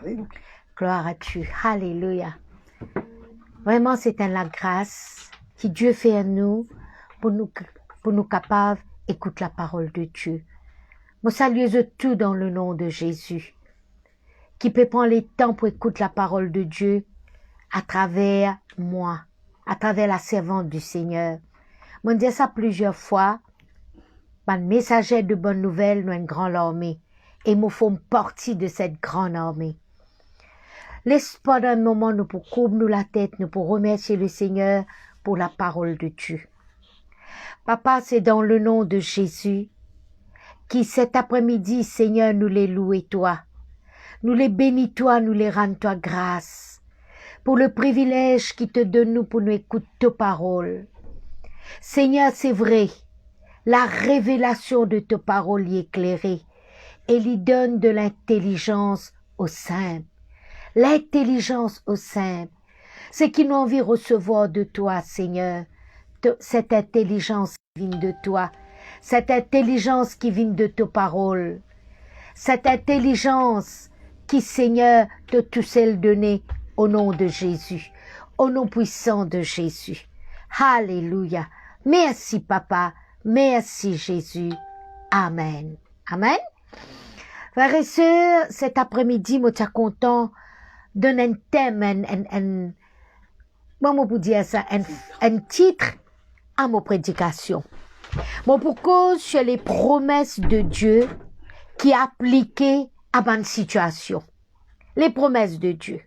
Alléluia. Gloire à Dieu. Alléluia. Vraiment, c'est la grâce que Dieu fait à nous pour nous capables d'écouter la parole de Dieu. Moi, salue tout dans le nom de Jésus, qui peut prendre le temps pour écouter la parole de Dieu à travers moi, à travers la servante du Seigneur. Moi, je dis ça plusieurs fois. Un messager de bonnes nouvelles, nous une grande armée. Et nous faisons partie de cette grande armée. Laisse pendant un moment, nous pour couvrir nous la tête, nous pour remercier le Seigneur pour la parole de Dieu. Papa, c'est dans le nom de Jésus qui cet après-midi, Seigneur, nous les louons toi. Nous les bénis toi, nous les rendons toi grâce pour le privilège qui te donne nous pour nous écouter tes paroles. Seigneur, c'est vrai, la révélation de tes paroles y éclairée, elle y donne de l'intelligence au simple. L'intelligence au simple, c'est qui nous envie de recevoir de toi, Seigneur, cette intelligence qui vient de toi, cette intelligence qui vient de tes paroles, cette intelligence qui, Seigneur, te tout seul donné au nom de Jésus, au nom puissant de Jésus. Alléluia. Merci, Papa. Merci, Jésus. Amen. Amen. Frères et sœurs, cet après-midi, moi, je suis content d'un thème, comment vous dire ça, un titre à ma prédication. Bon, pour cause sur les promesses de Dieu qui appliquées à bonne situation. Les promesses de Dieu.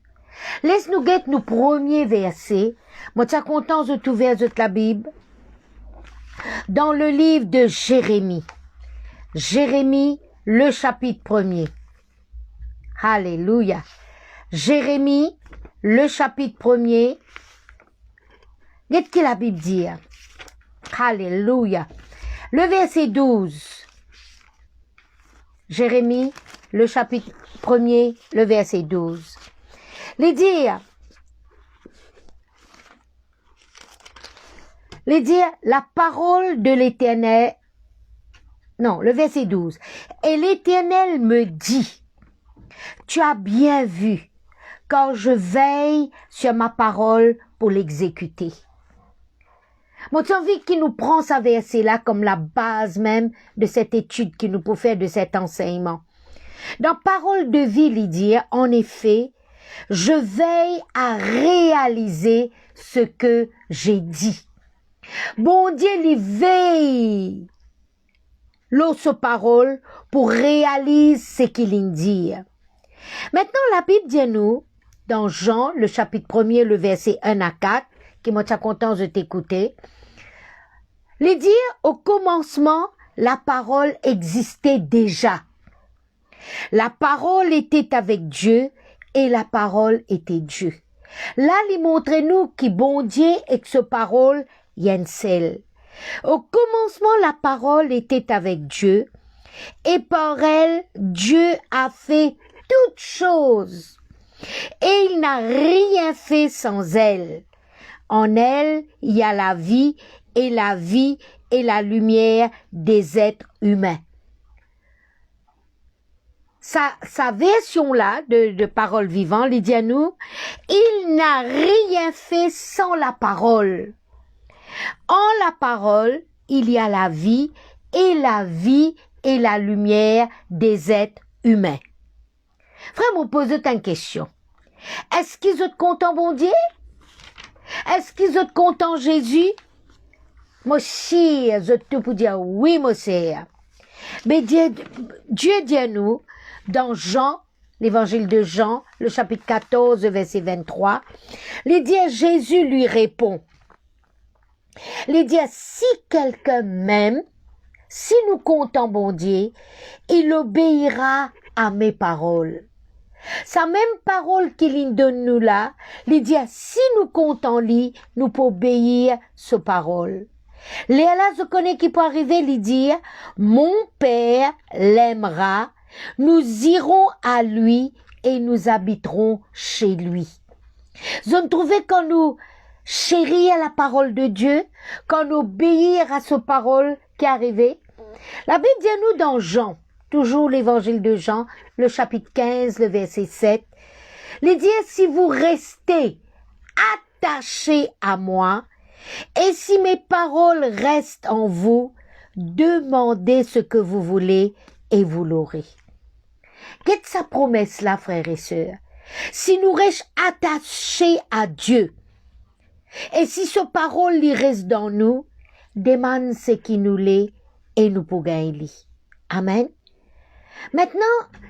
Laisse-nous guetter nos premiers versets. Moi, je suis content de tout verset de la Bible. Dans le livre de Jérémie. Jérémie, le chapitre 1er. Alléluia. Jérémie, le chapitre 1er. Qu'est-ce que la Bible dit? Alléluia. Le verset 12. Jérémie, le chapitre 1er, le verset 12. Les dire, la parole de l'Éternel, non, le verset 12. Et l'Éternel me dit, tu as bien vu, quand je veille sur ma parole pour l'exécuter. Moi, j'ai envie qu'il nous prend ce verset-là comme la base même de cette étude qu'il nous peut faire de cet enseignement. Dans Parole de vie, il dit, en effet, je veille à réaliser ce que j'ai dit. Bon Dieu, il veille l'autre parole pour réaliser ce qu'il dit. Maintenant, la Bible dit nous, dans Jean, le chapitre 1er, le verset 1 à 4, qui m'a content de t'écouter, il dit, au commencement, la parole existait déjà. La parole était avec Dieu et la parole était Dieu. Là, il montre nous qui bon Dieu et que ce parole y a une seule. Au commencement, la parole était avec Dieu et par elle, Dieu a fait toutes choses et il n'a rien fait sans elle. En elle, il y a la vie et la lumière des êtres humains. Sa version-là de parole vivante, il dit à nous, il n'a rien fait sans la parole. En la parole, il y a la vie et la lumière des êtres humains. Frère, me pose une question. Est-ce qu'ils sont contents, bon Dieu? Est-ce qu'ils sont contents, Jésus? Moi, si, je te peux dire oui, moi, c'est. Mais Dieu dit à nous, dans Jean, l'évangile de Jean, le chapitre 14, verset 23, il dit, Jésus lui répond, il dit, si quelqu'un m'aime, si nous comptons bon Dieu, il obéira à mes paroles. Sa même parole qu'il donne nous là, il dit, si nous comptons lui, nous pouvons obéir sa parole. Léa, je connais qui peut arriver, lui dire, mon Père l'aimera, nous irons à lui et nous habiterons chez lui. Je trouvais quand nous chérir la parole de Dieu, quand nous obéir à sa parole qui est arrivée, La Bible dit à nous dans Jean, toujours l'évangile de Jean, le chapitre 15, le verset 7, il dit, si vous restez attachés à moi, et si mes paroles restent en vous, demandez ce que vous voulez et vous l'aurez. Qu'est-ce que sa promesse là, frères et sœurs? Si nous restons attachés à Dieu, et si ce parole lui reste dans nous, demande ce qui nous l'est et nous pouvons gagner. Amen. Maintenant,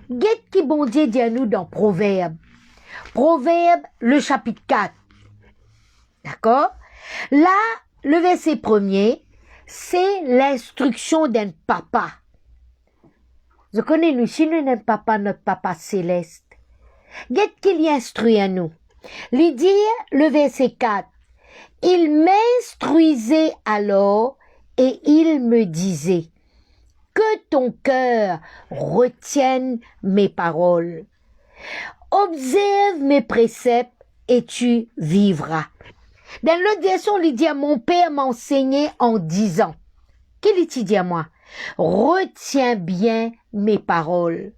qu'est-ce qui bon Dieu dit à nous dans Proverbe? Proverbe, le chapitre 4. D'accord? Là, le verset premier, c'est l'instruction d'un papa. Je connais nous, si nous n'aimons pas notre papa céleste, qu'est-ce qu'il y instruit à nous? Il dit, le verset 4, il m'instruisait alors et il me disait, que ton cœur retienne mes paroles. Observe mes préceptes et tu vivras. Dans l'autre version, il dit à mon père m'enseigner en disant, qu'il dit à moi, retiens bien mes paroles.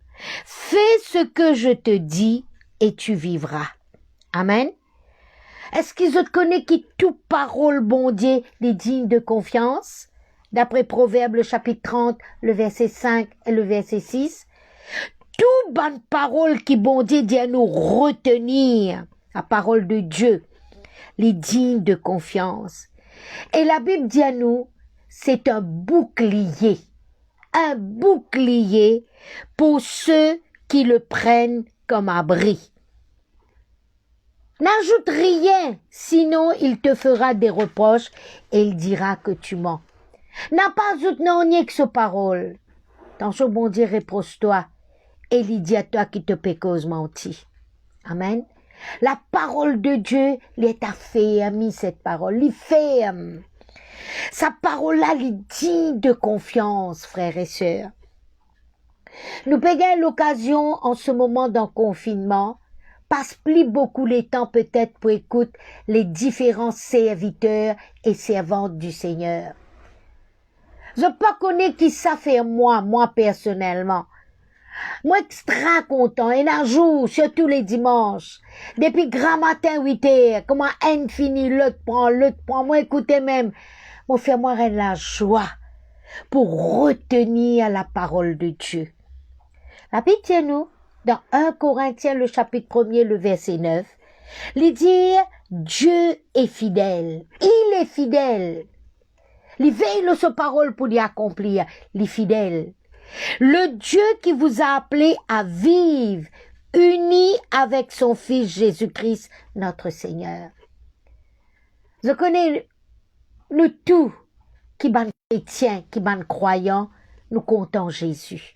Fais ce que je te dis et tu vivras. Amen. Est-ce qu'ils ont connu qui toute parole bon Dieu est digne de confiance? D'après Proverbe, le chapitre 30, le verset 5 et le verset 6. Toute bonne parole qui bon Dieu dit à nous retenir, la parole de Dieu, les dignes de confiance. Et la Bible dit à nous, c'est un bouclier pour ceux qui le prennent comme abri. N'ajoute rien, sinon il te fera des reproches et il dira que tu mens. N'a pas ajouté non rien que ce parole. Dans ce bon Dieu reproche-toi et il dit à toi qui te peut cause menti. Amen. La parole de Dieu, il est affermi cette parole, il ferme. Sa parole-là, il dit de confiance, frères et sœurs. Nous payons l'occasion en ce moment d'un confinement, passe plus beaucoup les temps peut-être pour écouter les différents serviteurs et servantes du Seigneur. Je ne pas connaître qui ça fait moi personnellement. Moi, extra content, et un jour, surtout les dimanches, depuis grand matin 8 heures, comment infini, l'autre prend, moi écoutez même, moi faire moi la joie pour retenir la parole de Dieu. La Bible dit nous, dans 1 Corinthiens, le chapitre 1er, le verset 9, il dit, Dieu est fidèle, il est fidèle. Il veille de sa parole pour l'y accomplir, il est fidèle. Le Dieu qui vous a appelé à vivre, uni avec son Fils Jésus-Christ, notre Seigneur. Je connais nous tous, qui ban chrétiens, qui ban croyants, nous comptons Jésus.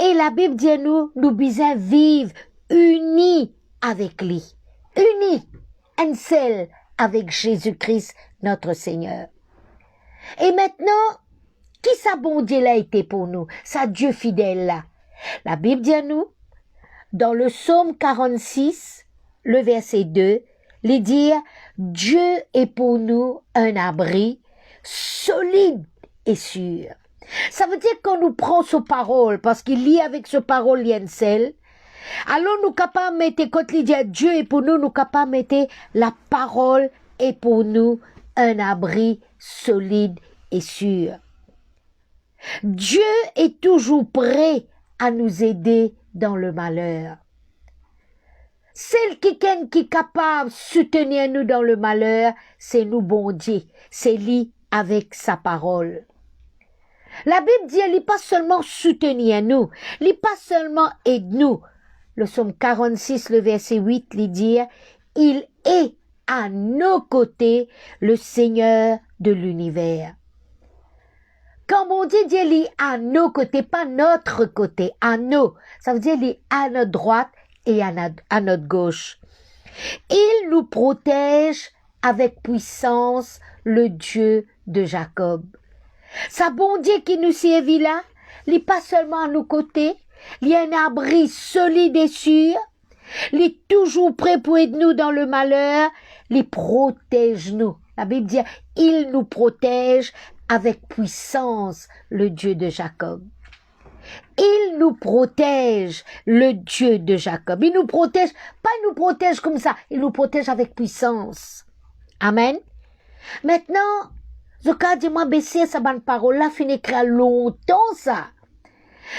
Et la Bible dit à nous, nous devons vivre unis avec lui. Unis, un seul avec Jésus-Christ, notre Seigneur. Et maintenant, qui ça bon Dieu l'a été pour nous? Ça Dieu fidèle là. La Bible dit à nous, dans le psaume 46, le verset 2, il dit, Dieu est pour nous un abri solide et sûr. Ça veut dire qu'on nous prend sa parole, parce qu'il lit avec sa parole l'iencel. Alors nous capables de mettre, quand il dit Dieu est pour nous, nous capables de mettre la parole est pour nous un abri solide et sûr. Dieu est toujours prêt à nous aider dans le malheur. Celle qui est capable de soutenir nous dans le malheur, c'est nous, bon Dieu. C'est lui avec sa parole. La Bible dit, elle n'est pas seulement soutenir nous, elle n'est pas seulement aide nous. Le psaume 46, le verset 8, il dit, il est à nos côtés le Seigneur de l'univers. Quand mon Dieu dit, il est à nos côtés, pas notre côté, à nous, ça veut dire, il est à notre droite et à notre gauche. Il nous protège avec puissance, le Dieu de Jacob. Sa bon Dieu qui nous servit là, il n'est pas seulement à nos côtés, il y a un abri solide et sûr, il est toujours prêt pour aider nous dans le malheur, il protège nous. La Bible dit, il nous protège avec puissance le Dieu de Jacob. Il nous protège, le Dieu de Jacob. Il nous protège, pas il nous protège comme ça, il nous protège avec puissance. Amen. Maintenant, je cas dis-moi baisser sa bonne parole là, fin écrire longtemps ça.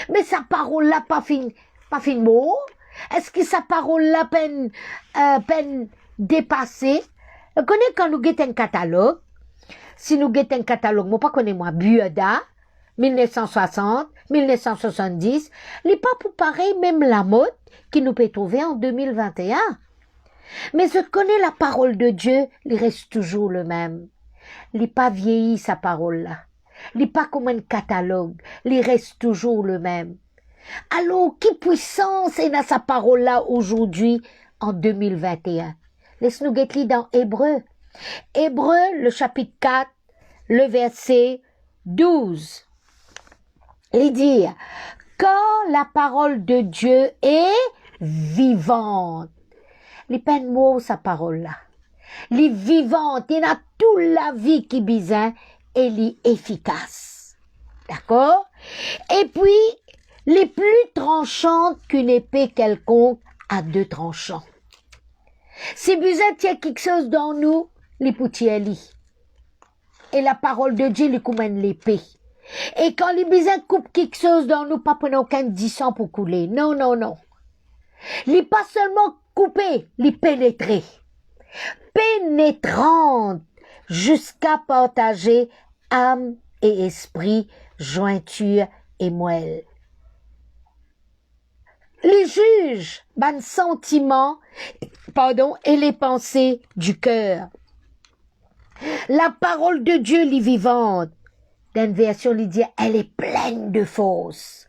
Mais sa parole là pas fin mot. Est-ce que sa parole là peine dépassée? Vous connaissez quand nous guettons un catalogue? Si nous guettons un catalogue, moi pas connais moi, Buda, 1960, 1970, il n'est pas pour pareil même la mode qui nous peut trouver en 2021. Mais je connais la parole de Dieu, il reste toujours le même. Il n'est pas vieilli sa parole là. Il n'est pas comme un catalogue, il reste toujours le même. Alors, qui puissance est dans sa parole là aujourd'hui en 2021? Laisse-nous guetter dans Hébreu. Hébreu, le chapitre 4, le verset 12. Il dit, quand la parole de Dieu est vivante. Il pas de mots, sa parole là. Il est vivante, il a toute la vie qui bizarre et il est efficace. D'accord? Et puis, les plus tranchantes qu'une épée quelconque à 2 tranchants. Si bizarre tient quelque chose dans nous, les poutiers lit. Et la parole de Dieu lui commande l'épée. Et quand les bizarres coupent quelque chose dans nous, pas prenons aucun 10 ans pour couler. Non, non, non. Les pas seulement couper, les pénétrer. Pénétrante jusqu'à partager âme et esprit, jointure et moelle. Les juges, ban sentiments, et les pensées du cœur. La parole de Dieu, est vivante. Dans une version, il dit, elle est pleine de fausses.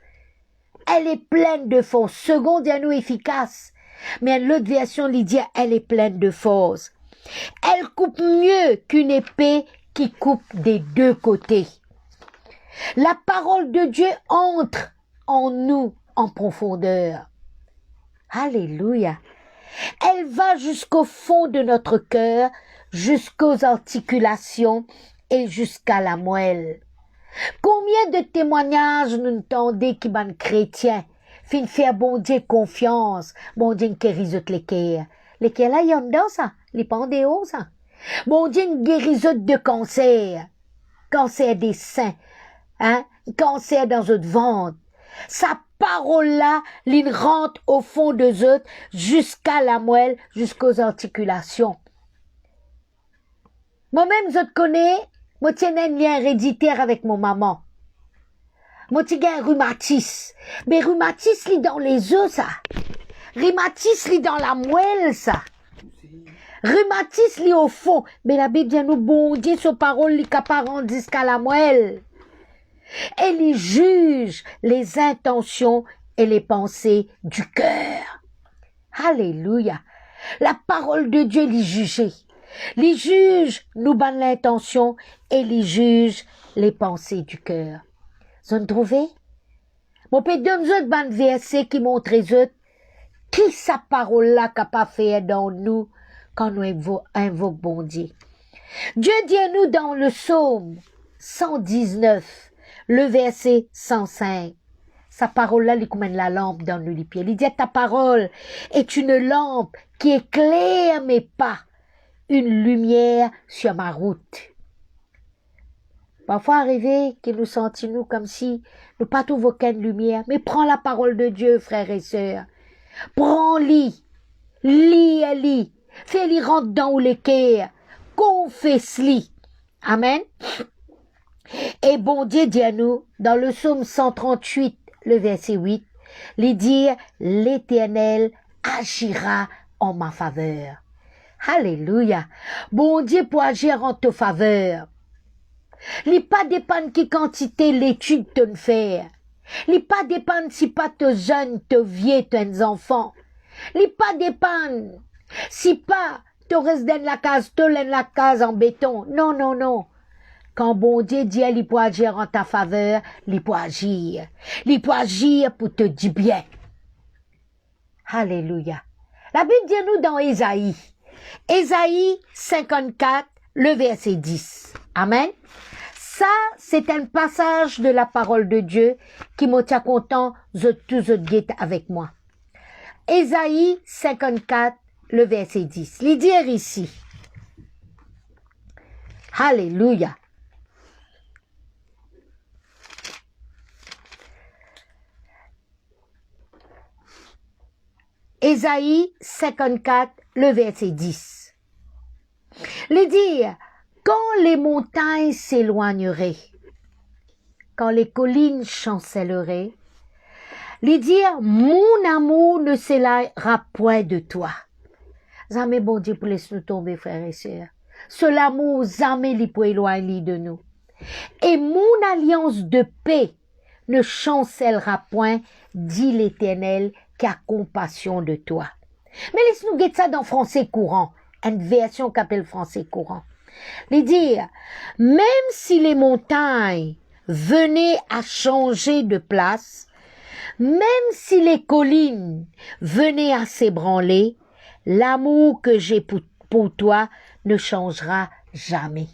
Elle est pleine de fausses. Seconde, il y a nous efficace. Mais l'autre version, il dit, elle est pleine de fausses. Elle coupe mieux qu'une épée qui coupe des 2 côtés. La parole de Dieu entre en nous en profondeur. Alléluia. Elle va jusqu'au fond de notre cœur, jusqu'aux articulations et jusqu'à la moelle. Combien de témoignages nous entendons qui ban chrétiens fin faire bon Dieu confiance, bon Dieu guérit les cœurs. Les cœurs là, y en a ça, les pandéos ça. Bon Dieu guérit de cancer, cancer des seins, hein, cancer dans votre ventre. Sa parole-là, il rentre au fond de eux, jusqu'à la moelle, jusqu'aux articulations. Moi-même, je te connais, moi, tiens un lien héréditaire avec mon maman. Moi, tiens un rhumatisme. Mais rhumatisme, il dans les os, ça. Rhumatisme, il dans la moelle, ça. Rhumatisme, il au fond. Mais la Bible dit nous, bon Dieu, sa parole, il capable jusqu'à la moelle. Et il juge les intentions et les pensées du cœur. Alléluia. La parole de Dieu les juge. Les juge nous ban l'intention et les juge les pensées du cœur. Vous avez trouvé? Mon père donne autres ban verset qui montre autres qui sa parole là capable faire dans nous quand nous invoquons bon Dieu. Dieu dit à nous dans le psaume 119, le verset 105. Sa parole-là, il comme la lampe dans nos pieds. Il dit, ta parole est une lampe qui éclaire mes pas, une lumière sur ma route. Parfois arrivé que nous sentons comme si nous pas trouvons aucune lumière, mais prends la parole de Dieu, frères et sœurs. Prends-lis, lis, fais-les rentrer dans les cœurs, confesse-les. Amen. Et bon Dieu dit à nous, dans le psaume 138, le verset 8, il dit, l'Éternel agira en ma faveur. Alléluia. Bon Dieu pour agir en ta faveur. Il pas dépend qui quantité l'étude te faire. Il pas dépend si pas te jeune, te vieux, tes enfants. Il pas dépend si pas te reste dans la case en béton. Non, non, non. Quand bon Dieu dit, il peut agir en ta faveur, il peut agir. Il peut agir pour te dire bien. Alléluia. La Bible dit nous dans Ésaïe. Ésaïe 54, le verset 10. Amen. Ça, c'est un passage de la parole de Dieu qui me tient content, tous guette avec moi. Ésaïe 54, le verset 10. Il dit ici. Alléluia. Ésaïe 54, le verset 10. Il dit, quand les montagnes s'éloigneraient, quand les collines chancelleraient, il dit, mon amour ne s'éloignera point de toi. Jamais bon Dieu pour laisser nous tomber, frères et sœurs. Seul amour, jamais il peut éloigner de nous. Et mon alliance de paix ne chancellera point, dit l'Éternel, qui a compassion de toi. Mais laisse-nous guetter ça dans français courant, une version qu'appelle français courant. Il dit, même si les montagnes venaient à changer de place, même si les collines venaient à s'ébranler, l'amour que j'ai pour toi ne changera jamais.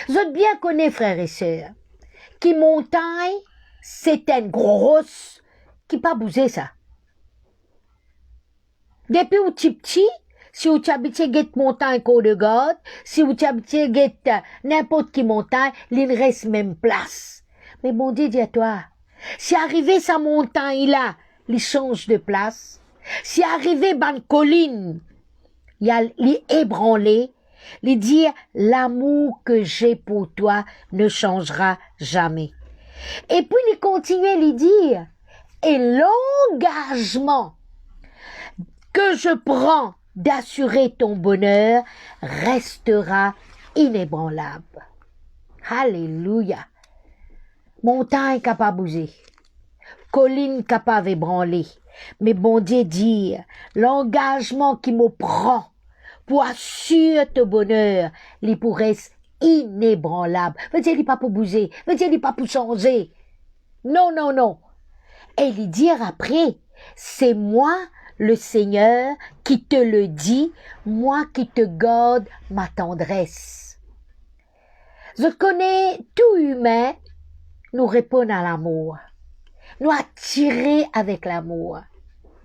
Vous êtes bien connus, frères et sœurs, qui montagne, c'est une grosse, qui pas bouger ça. Depuis où tu petit, si vous habitez cette montagne Côte de Garde, si vous habitez cette n'importe qui montagne, il ne reste même place. Mais bon Dieu, dis à toi, si arrivé sa montagne là, il change de place. Si arrivé ban colline, il ébranlé, il dit l'amour que j'ai pour toi ne changera jamais. Et puis il continue, il dit, et l'engagement que je prends d'assurer ton bonheur restera inébranlable. Alléluia. Montagne capable de bouger, colline capable d'ébranler. Mais bon Dieu dit, l'engagement qui me prend pour assurer ton bonheur, il pourrait être inébranlable. Veut dire, il n'est pas pour bouger. Veut dire, il n'est pas pour changer. Non, non, non. Et il dit après, c'est moi, le Seigneur, qui te le dit, moi qui te garde ma tendresse. Je connais tout humain, nous répond à l'amour. Nous attirer avec l'amour.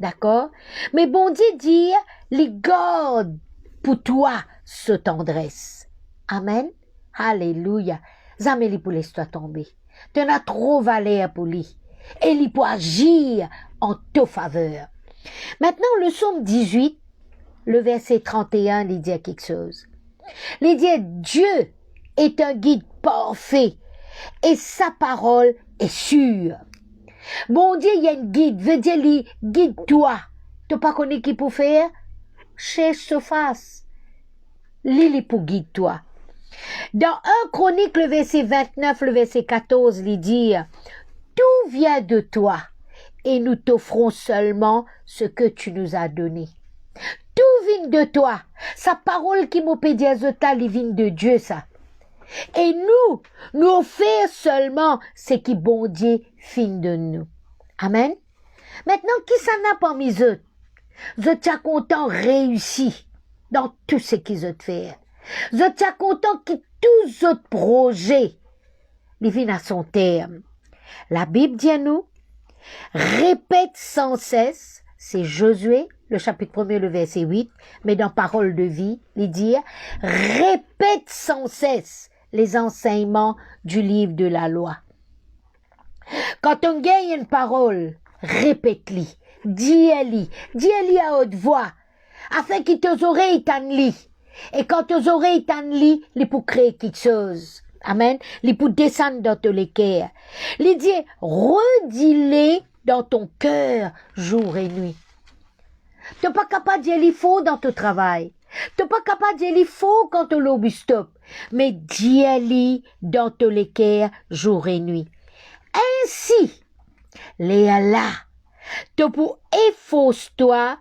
D'accord? Mais bon Dieu dit, les garde pour toi ce tendresse. Amen. Alléluia. Zameli pour laisse-toi tomber. Tu as trop valeur pour lui. Et il peut agir en ta faveur. Maintenant, le psaume 18, le verset 31, il dit quelque chose. Il dit, Dieu est un guide parfait et sa parole est sûre. Bon Dieu, il y a une guide, veut dire, guide-toi. Tu pas connu qui pour faire? Cherche ce face. Lili pour guide-toi. Dans 1 Chronique, le verset 29, le verset 14, il dit, tout vient de toi et nous t'offrons seulement ce que tu nous as donné. Tout vient de toi. Sa parole qui m'opédiazota, il vient de Dieu, ça. Et nous offrir seulement ce qui bon Dieu fin de nous. Amen. Maintenant, qui s'en a parmi eux? Vous êtes content réussi dans tout ce qu'ils ont fait. Vous êtes content que tous autres projets viennent à son terme. La Bible dit à nous, répète sans cesse, c'est Josué, le chapitre 1er, le verset 8, mais dans Parole de vie, il dit, répète sans cesse les enseignements du livre de la loi. Quand on gagne une parole, répète-li, dis-elle à haute voix, afin que tes oreilles t'enlient. Et quand tes oreilles t'enlient, il peut créer quelque chose. Amen. Il peut descendre dans ton cœur. Il dit, redis-les dans ton cœur, jour et nuit. Tu n'es pas capable de dire il faut dans ton travail. Tu n'es pas capable de dire il faut quand tu l'obus stop. Mais dis-le dans ton cœur, jour et nuit. Ainsi, Léa, tu peux efforce-toi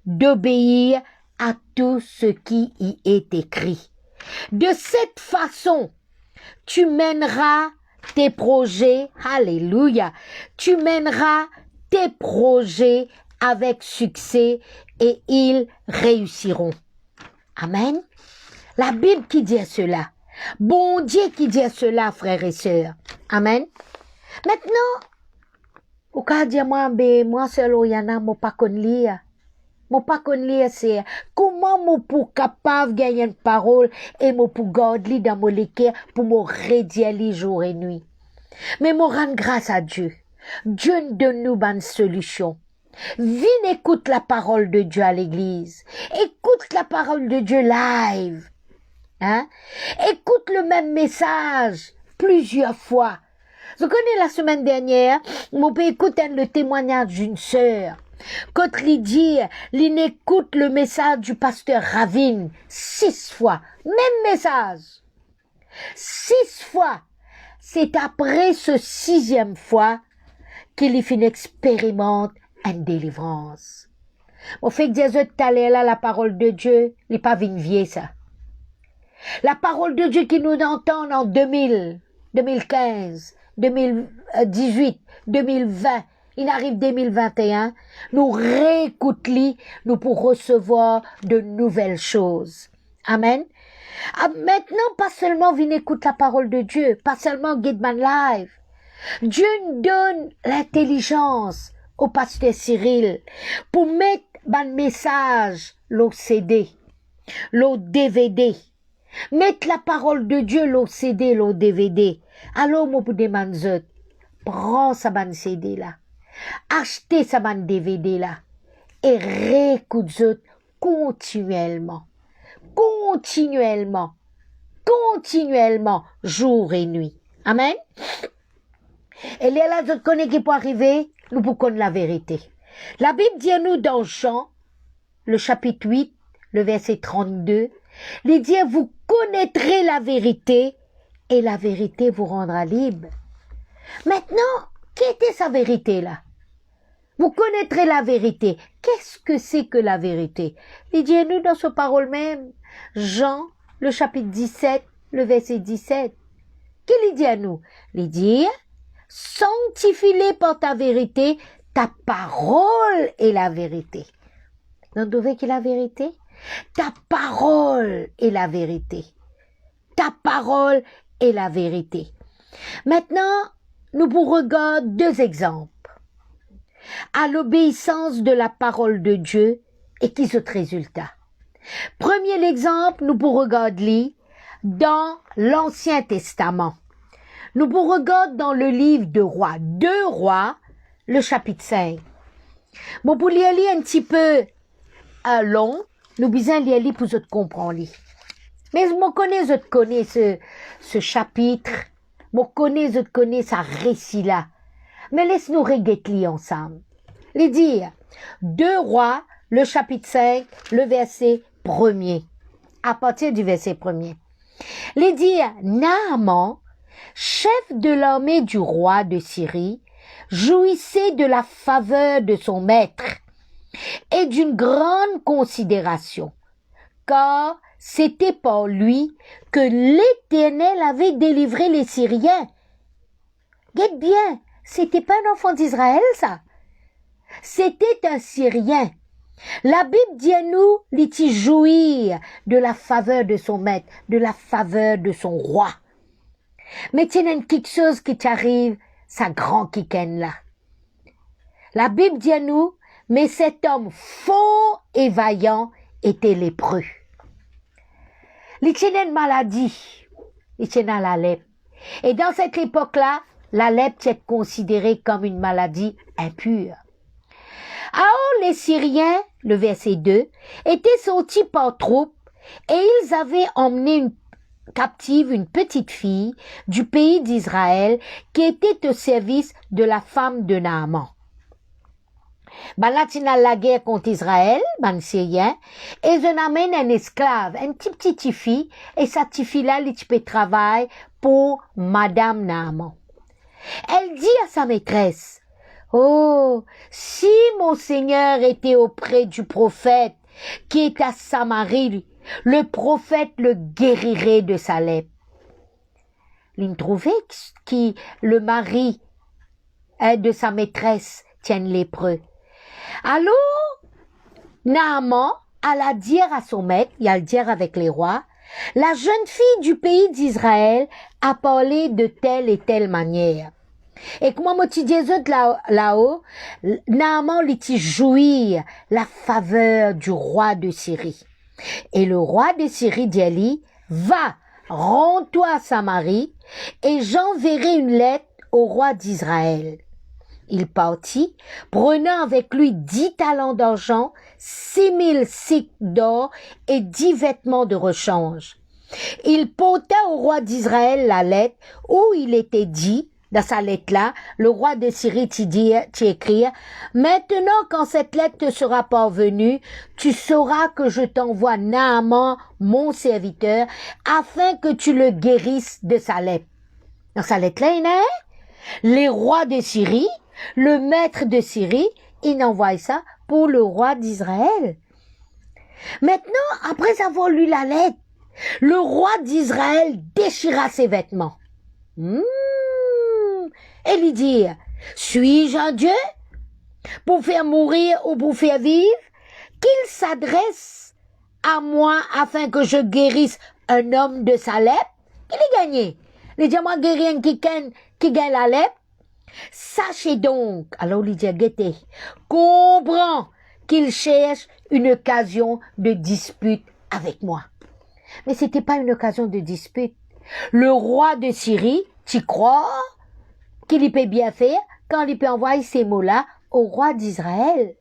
d'obéir à tout ce qui y est écrit. De cette façon, tu mèneras tes projets, alléluia, tu mèneras tes projets avec succès et ils réussiront. Amen. La Bible qui dit cela. Bon Dieu qui dit cela, frères et sœurs. Amen. Maintenant, au cas de moi seul, il y en a, moi pas qu'on lire. Moi pas qu'on lire, c'est comment moi pour capable gagner une parole et moi pour garder dans mon cœur pour me redire jour et nuit. Mais moi rends grâce à Dieu. Dieu nous donne nous une solution. Viens écoute la parole de Dieu à l'église. Écoute la parole de Dieu live. Hein? Écoute le même message plusieurs fois. Je connais la semaine dernière, mon père écoutait le témoignage d'une sœur. Quand il dit, il écoute le message du pasteur Ravine 6 fois. Même message. 6 fois. C'est après ce 6e fois qu'il fin expérimente une délivrance. Au fait que Dieu t'allait là la parole de Dieu, il n'est pas vieille ça. La parole de Dieu qui nous entend en 2000, 2015, 2018, 2020, il arrive 2021, nous réécoutons, nous pour recevoir de nouvelles choses. Amen. Maintenant, pas seulement venez écouter la parole de Dieu, pas seulement Guideman Live. Dieu nous donne l'intelligence au pasteur Cyril pour mettre un message, l'au CD, l'au DVD. Mettre la parole de Dieu, l'au CD, l'au DVD. Alors, moi, pour demander, prends sa ban CD là. Achetez sa ban DVD là. Et réécoute continuellement. Continuellement. Continuellement. Jour et nuit. Amen. Et là, je connais qui peut arriver, nous pour connaître la vérité. La Bible dit à nous dans Jean, le chapitre 8, le verset 32, il dit, vous connaîtrez la vérité et la vérité vous rendra libre. Maintenant, quelle était sa vérité là? Vous connaîtrez la vérité. Qu'est-ce que c'est que la vérité? Il dit à nous dans ce parole même, Jean, le chapitre 17, le verset 17. Qu'il dit à nous? Il dit, sanctifie-les par ta vérité, ta parole est la vérité. Donc, vous voyez qui est la vérité? Ta parole est la vérité. Ta parole est la vérité. Maintenant, nous vous regardons 2 exemples. À l'obéissance de la parole de Dieu et qui sont résultat. Premier exemple, nous vous regardons dans l'Ancien Testament. Nous vous regardons dans le livre de Rois, 2 Rois, le chapitre 5. Bon, pour lire un petit peu long, nous besoin lire pour vous comprendre. Mais je connais ce chapitre, je connais ce récit-là. Mais laisse-nous regarder ensemble. Les dire, 2 Rois, le chapitre 5, le verset 1er. À partir du verset 1er. Les dire, Naaman, chef de l'armée du roi de Syrie, jouissait de la faveur de son maître et d'une grande considération, car c'était par lui que l'Éternel avait délivré les Syriens. Guette bien, c'était pas un enfant d'Israël, ça. C'était un Syrien. La Bible dit à nous, il jouir de la faveur de son maître, de la faveur de son roi. Mais tiens, une quelque chose qui t'arrive, ça grand kiken là. La Bible dit à nous, mais cet homme faux et vaillant était lépreux. Il tenait une maladie, il tenait la lèpre. Et dans cette époque-là, la lèpre est considérée comme une maladie impure. Alors les Syriens, le verset 2, étaient sortis par troupes et ils avaient emmené captive une petite fille du pays d'Israël qui était au service de la femme de Naaman. Là, tu as la guerre contre Israël, Syrien, et je n'amène un esclave, une petite fille, et cette petite fille-là, elle peut travailler pour Madame Naaman. Elle dit à sa maîtresse, oh, si mon Seigneur était auprès du prophète qui est à Samarie, le prophète le guérirait de sa lèpre. Il trouvait que le mari de sa maîtresse tient lépreux. Alors, Naaman alla dire à son maître, il a le dire avec les rois, la jeune fille du pays d'Israël a parlé de telle et telle manière. Et comment moi-tu dis là-haut, Naaman lui jouir la faveur du roi de Syrie. Et le roi de Syrie dit, va, rends-toi à Samarie, et j'enverrai une lettre au roi d'Israël. Il partit, prenant avec lui 10 talents d'argent, 6000 cycles d'or et 10 vêtements de rechange. Il porta au roi d'Israël la lettre où il était dit, dans sa lettre-là, le roi de Syrie t'y écrit, « Maintenant, quand cette lettre te sera parvenue, tu sauras que je t'envoie Naaman, mon serviteur, afin que tu le guérisses de sa lèpre. » Dans sa lettre-là, il y a les rois de Syrie, le maître de Syrie, il envoie ça pour le roi d'Israël. Maintenant, après avoir lu la lettre, le roi d'Israël déchira ses vêtements. Et lui dit, suis-je un Dieu pour faire mourir ou pour faire vivre? Qu'il s'adresse à moi afin que je guérisse un homme de sa lèpre? Qu'il ait gagné. Les diamants guérissent qui gagne la lèpre. Sachez donc, alors il dit, guettez, comprends qu'il cherche une occasion de dispute avec moi. Mais c'était pas une occasion de dispute. Le roi de Syrie, tu crois qu'il y peut bien faire quand il peut envoyer ces mots-là au roi d'Israël.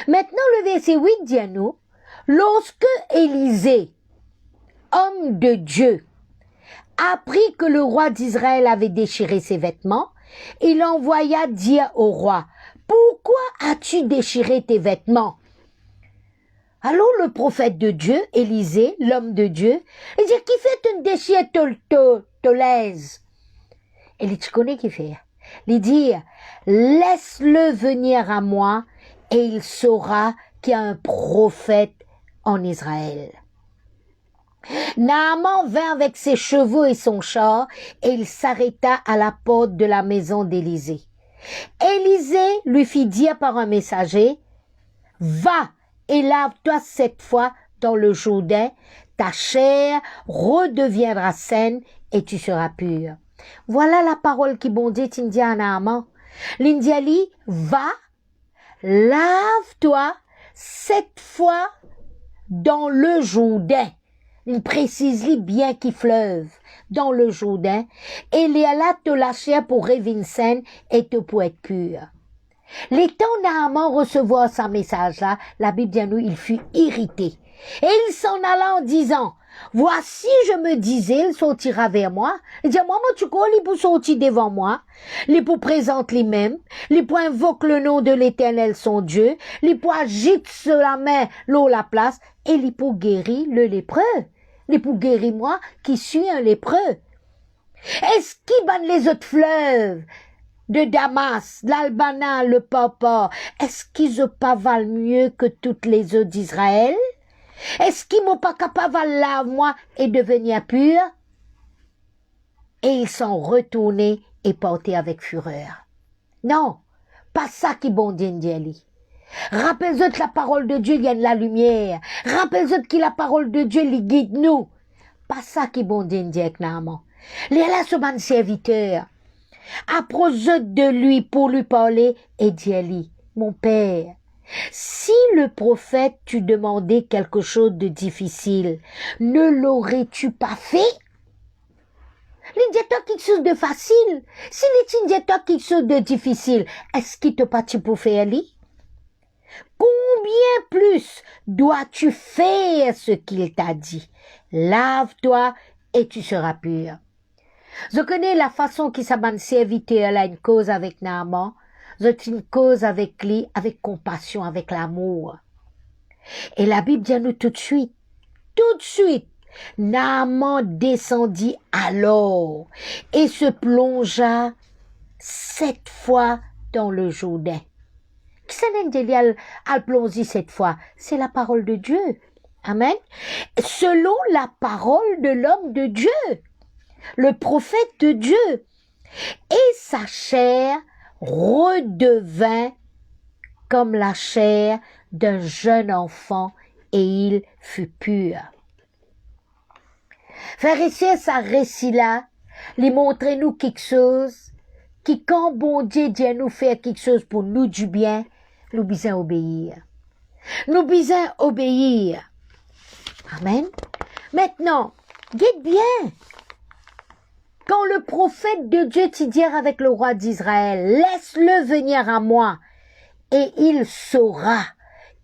Maintenant, le verset 8 dit à nous, lorsque Élisée, homme de Dieu, apprit que le roi d'Israël avait déchiré ses vêtements, il envoya dire au roi, pourquoi as-tu déchiré tes vêtements? Alors le prophète de Dieu, Élisée, l'homme de Dieu, il dit, qui fait une déchire te l'aise? Et il dit, tu connais qui fait? Il dit, laisse-le venir à moi et il saura qu'il y a un prophète en Israël. Naaman vint avec ses chevaux et son char et il s'arrêta à la porte de la maison d'Élisée. Élisée lui fit dire par un messager, va et lave-toi cette fois dans le Jourdain, ta chair redeviendra saine et tu seras pur. Voilà la parole qui bon Dieu t'india à Naaman. L'indiali, va, lave-toi cette fois dans le Jourdain. Il précise bien qu'il fleuve dans le Jourdain, et il a là te lâcher pour revenir saine et te pour être pur. L'étant Naaman recevoir ce message-là, la Bible dit à nous, il fut irrité. Et il s'en alla en disant, voici, je me disais, il sortira vers moi. Il dit, moi, tu crois, il peut sortir devant moi. Il peut présenter lui-même. Il peut invoquer le nom de l'Éternel, son Dieu. Il peut agiter sur la main, l'eau, la place. Et il peut guérir le lépreux. Il peut guérir moi, qui suis un lépreux. Est-ce qu'il banne les autres fleuves de Damas, l'Albana, le Papa? Est-ce qu'ils ont pas valent mieux que toutes les eaux d'Israël? Est-ce qu'ils m'ont pas capable de laver moi et devenir pur? Et ils sont retournés et portés avec fureur. Non, pas ça qui bon Dieu. Rappelez-vous que la parole de Dieu, il y a de la lumière. Rappelez-vous que la parole de Dieu, il guide nous. Pas ça qui bon Dieu avec Naaman. Il est là, ce bon serviteur. Approche de lui pour lui parler et dit, mon père, si le prophète t'eût demandé quelque chose de difficile, ne l'aurais-tu pas fait? L'indiateur quelque chose de facile. Si l'indiateur quelque chose de difficile, est-ce qu'il te pas tu pour faire lui? Combien plus dois-tu faire ce qu'il t'a dit? Lave-toi et tu seras pur. Je connais la façon qui s'aban serviteur a une cause avec Naaman. C'est une cause avec lui, avec compassion, avec l'amour. Et la Bible dit à nous tout de suite, Naaman descendit alors et se plongea 7 fois dans le Jourdain. Qui s'est à plonger 7 fois? C'est la parole de Dieu. Amen. Selon la parole de l'homme de Dieu, le prophète de Dieu. Et sa chair redevint comme la chair d'un jeune enfant et il fut pur. Frère et sœurs, ça récit là, lui montrer nous quelque chose, qui quand bon Dieu dit à nous faire quelque chose pour nous du bien, nous besoin obéir. Nous besoin obéir. Amen. Maintenant, dites bien, quand le prophète de Dieu t'y dire avec le roi d'Israël, laisse-le venir à moi, et il saura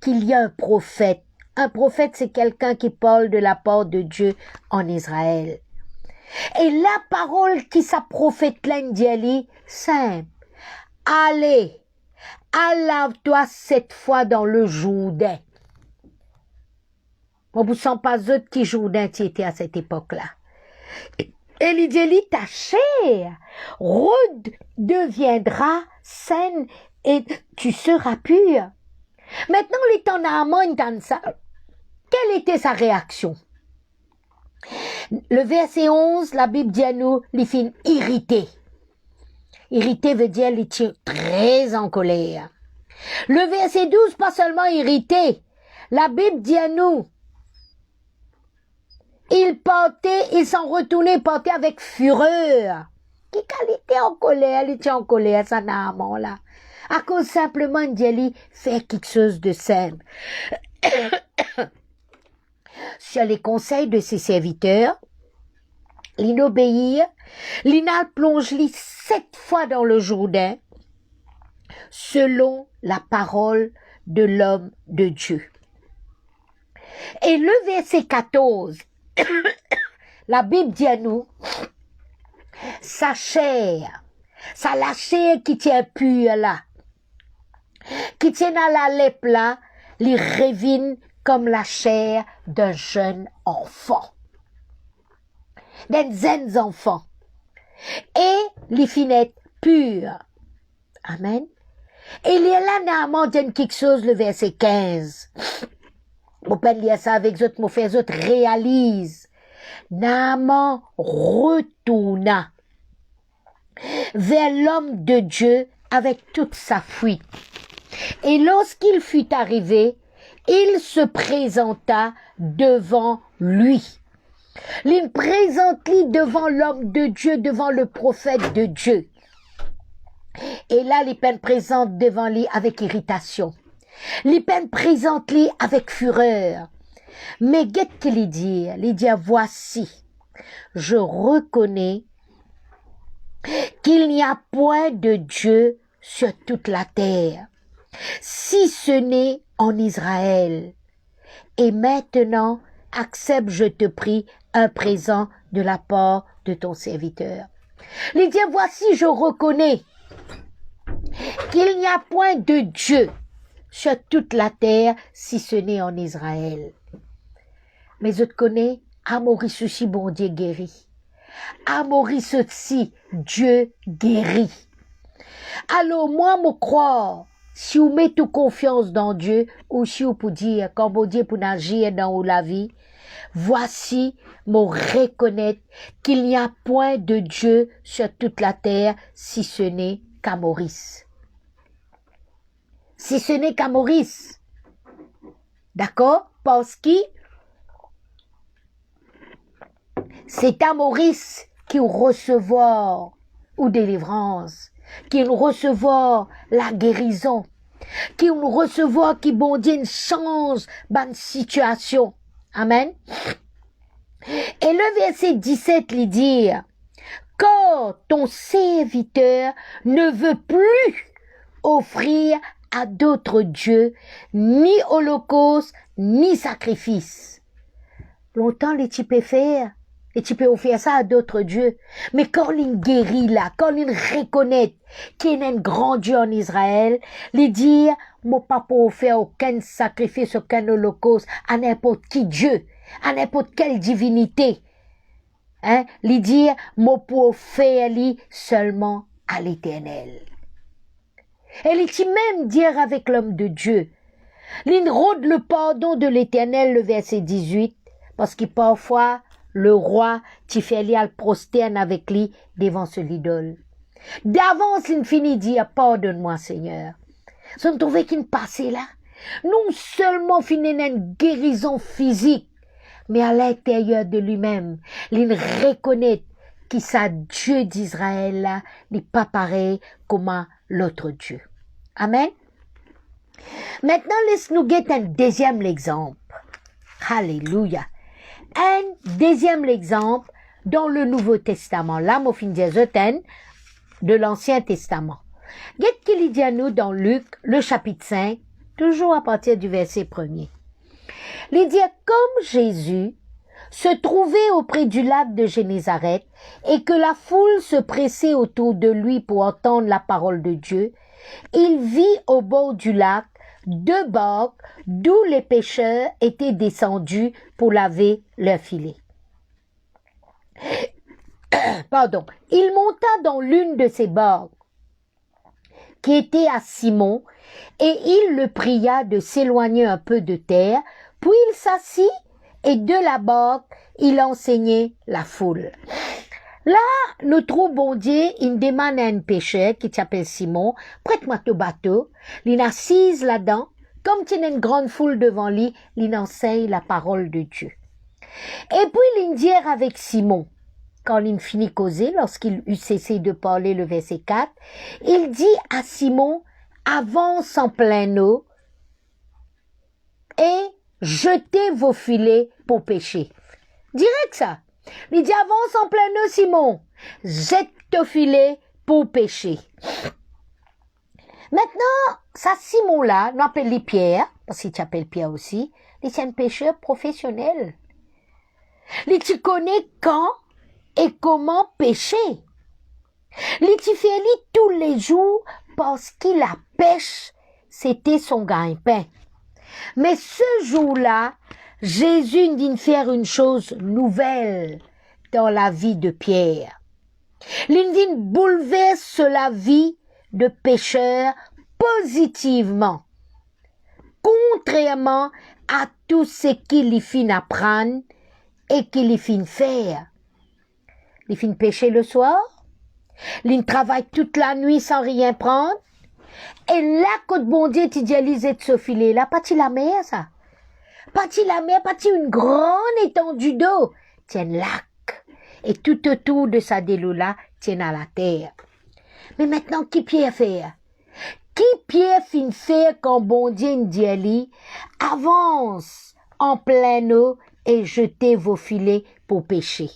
qu'il y a un prophète. Un prophète, c'est quelqu'un qui parle de la part de Dieu en Israël. Et la parole qui sa prophète là dit, simple. Allez, lave-toi 7 fois dans le Jourdain. On vous sent pas autre qui Jourdain qui était à cette époque-là. Et il dit, ta chair redeviendra saine et tu seras pur. Maintenant, les temps Naaman dans ça, quelle était sa réaction? Le verset 11, la Bible dit à nous, il finit irrité. Irrité veut dire, il est très en colère. Le verset 12, pas seulement irrité, la Bible dit à nous, il s'en retournait, portait avec fureur. Qui était en colère, il était en colère, ça Naaman là. À cause simplement d'y faire quelque chose de simple. Sur les conseils de ses serviteurs, l'inobéir, l'ina plonge-li 7 fois dans le Jourdain, selon la parole de l'homme de Dieu. Et le verset 14, la Bible dit à nous, sa chair, la chair qui tient pure là, qui tient à la lèpre là, les révine comme la chair d'un jeune enfant, d'un jeunes enfants, et les finettes pures. Amen. Et il y a là, Naaman dit quelque chose, le verset 15. Mon père lire ça avec autres, mon frère autres réalise. Naaman retourna vers l'homme de Dieu avec toute sa fuite. Et lorsqu'il fut arrivé, il se présenta devant lui. Il présente lui devant l'homme de Dieu, devant le prophète de Dieu. Et là, il peine présente devant lui avec irritation. Il peine présente lui avec fureur. Mais qu'est-ce qu'il dit? Il dit, voici, je reconnais qu'il n'y a point de Dieu sur toute la terre, si ce n'est en Israël. Et maintenant, accepte, je te prie, un présent de la part de ton serviteur. Il dit, voici, je reconnais qu'il n'y a point de Dieu sur toute la terre, si ce n'est en Israël. Mais je te connais, à Maurice aussi, bon Dieu guérit. À Maurice aussi, Dieu guérit. Alors, moi, me croire, si vous mettez toute confiance dans Dieu, ou si vous pouvez dire, quand bon Dieu pour agir dans la vie, voici, me reconnaître qu'il n'y a point de Dieu sur toute la terre, si ce n'est qu'à Maurice. Si ce n'est qu'à Maurice. D'accord? Parce que c'est à Maurice qui recevoir ou délivrance, qui recevoir la guérison, qui recevoir qui bon Dieu change bonne situation. Amen. Et le verset 17 lui dit, quand ton serviteur ne veut plus offrir à d'autres dieux, ni holocauste, ni sacrifice. Longtemps, les types faire, et tu peux offrir ça à d'autres dieux. Mais quand il guérit là, quand il reconnaît qu'il y a un grand Dieu en Israël, il dit, moi pas pour faire aucun sacrifice, aucun holocauste à n'importe qui Dieu, à n'importe quelle divinité. Hein? Il dit, moi pour faire seulement à l'Éternel. Et il dit même dire avec l'homme de Dieu, il rôde le pardon de l'Éternel, le verset 18, parce que parfois, le roi, tu fais le prosterne avec lui devant ce l'idole. D'avance, il finit dire, pardonne-moi, Seigneur. Ça me trouvait qu'il passait là. Non seulement finit une guérison physique, mais à l'intérieur de lui-même, il reconnaît que sa Dieu d'Israël n'est pas pareil comme l'autre Dieu. Amen. Maintenant, laisse-nous guetter un deuxième exemple. Alléluia. Un deuxième exemple dans le Nouveau Testament. Là, mon fin de l'Ancien Testament. Qu'est-ce qu'il dit à nous dans Luc, le chapitre 5, toujours à partir du verset 1er. Il dit, comme Jésus se trouvait auprès du lac de Génézareth et que la foule se pressait autour de lui pour entendre la parole de Dieu, il vit au bord du lac 2 barques d'où les pêcheurs étaient descendus pour laver leurs filets. Pardon. Il monta dans l'une de ces barques qui était à Simon et il le pria de s'éloigner un peu de terre, puis il s'assit et de la barque il enseignait la foule. Là, notre bon Dieu, il demande à un pêcheur qui s'appelle Simon, prête-moi ton bateau, il assise là-dedans, comme il y a une grande foule devant lui, il enseigne la parole de Dieu. Et puis il dit avec Simon, quand il finit causer, lorsqu'il eut cessé de parler le verset 4, il dit à Simon, avance en pleine eau et jetez vos filets pour pêcher. Direct ça. Il dit, avance en pleine eau, Simon. Jette ton filet pour pêcher. Maintenant, ça Simon-là, nous appelle Pierre, parce qu'il s'appelle Pierre aussi, il est un pêcheur professionnel. Il connaît quand et comment pêcher. Il fait tous les jours parce que la pêche, c'était son gagne-pain. Mais ce jour-là, Jésus dit faire une chose nouvelle dans la vie de Pierre. Il dit bouleverse la vie de pécheurs positivement, contrairement à tout ce qu'il finit apprendre et qu'il finit faire. Il finit pêcher le soir, il travaille toute la nuit sans rien prendre, et là, quand bon Dieu t'idéalise de ce filet-là, pas-tu la mer, ça? Pas-tu la mer, pas-tu une grande étendue d'eau? Tiens, lac. Et tout autour de sa délo-là, tiens à la terre. Mais maintenant, qui Pierre fait? Qui Pierre fin faire quand bon Dieu dit avance en pleine eau et jetez vos filets pour pêcher.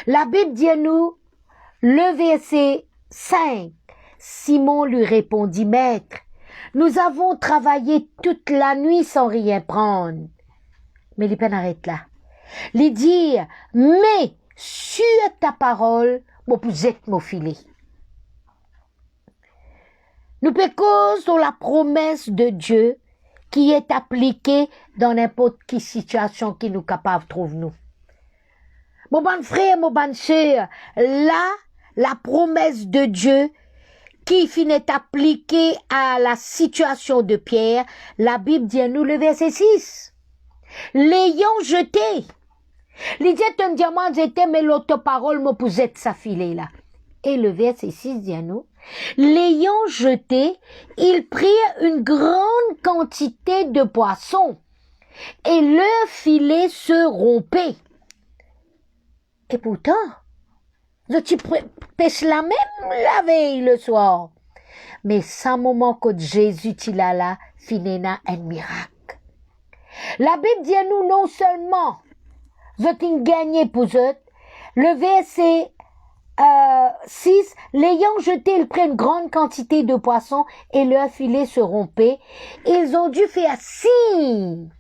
La Bible dit à nous, le verset 5, Simon lui répondit, Maître, nous avons travaillé toute la nuit sans rien prendre. Mais les peines arrêtent là. Les dire, mais sur ta parole, moi vous êtes mon filet. Nous pécons sur la promesse de Dieu qui est appliquée dans n'importe quelle situation qui nous capable trouve nous. Mon bon frère, mon bonne sœur, là, la promesse de Dieu qui finit appliquée à la situation de Pierre, la Bible dit à nous le verset 6. L'ayant jeté. L'idée un diamant jeté, mais l'autre parole me posait sa filet là. Et le verset 6 dit à nous, l'ayant jeté, ils prirent une grande quantité de poissons et leur filet se rompait. Et pourtant, tu pêches la même la veille le soir. Mais sans moment que Jésus il a là, finina un miracle. La Bible dit à nous non seulement, vous avez gagné pour eux, le verset 6, l'ayant jeté, ils prennent une grande quantité de poissons et leur filet se rompait. Ils ont dû faire signe.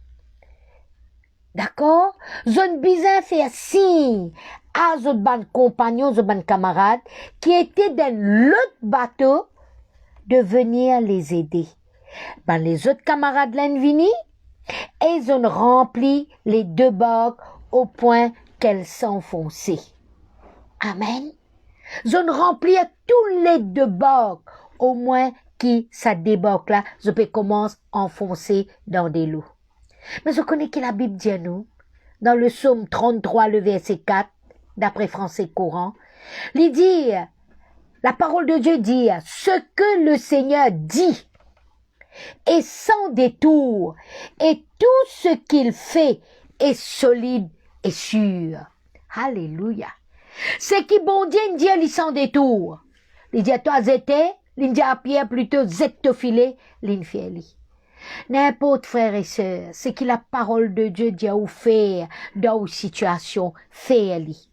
D'accord? Zone bizarre fait signe à zot ban compagnons, zot ban camarades qui étaient dans l'autre bateau de venir les aider. Ben, les autres camarades l'envini et ils ont rempli les 2 barques au point qu'elles s'enfonçaient. Amen. Ils ont rempli tous les 2 barques au moins qui ça débarque là, je peux commencer à enfoncer dans des lots. Mais je connais que la Bible dit à nous, dans le psaume 33, le verset 4, d'après français courant, il dit, la parole de Dieu dit, ce que le Seigneur dit est sans détour, et tout ce qu'il fait et solide et sûr. Alléluia. C'est qui bon Dieu, il dit, il s'en détour. Il dit, toi, zété, il dit à Pierre plutôt, zectophilé, l'infieli. N'importe frères et sœurs, c'est que la parole de Dieu dit à vous faire dans une situation, fais-li.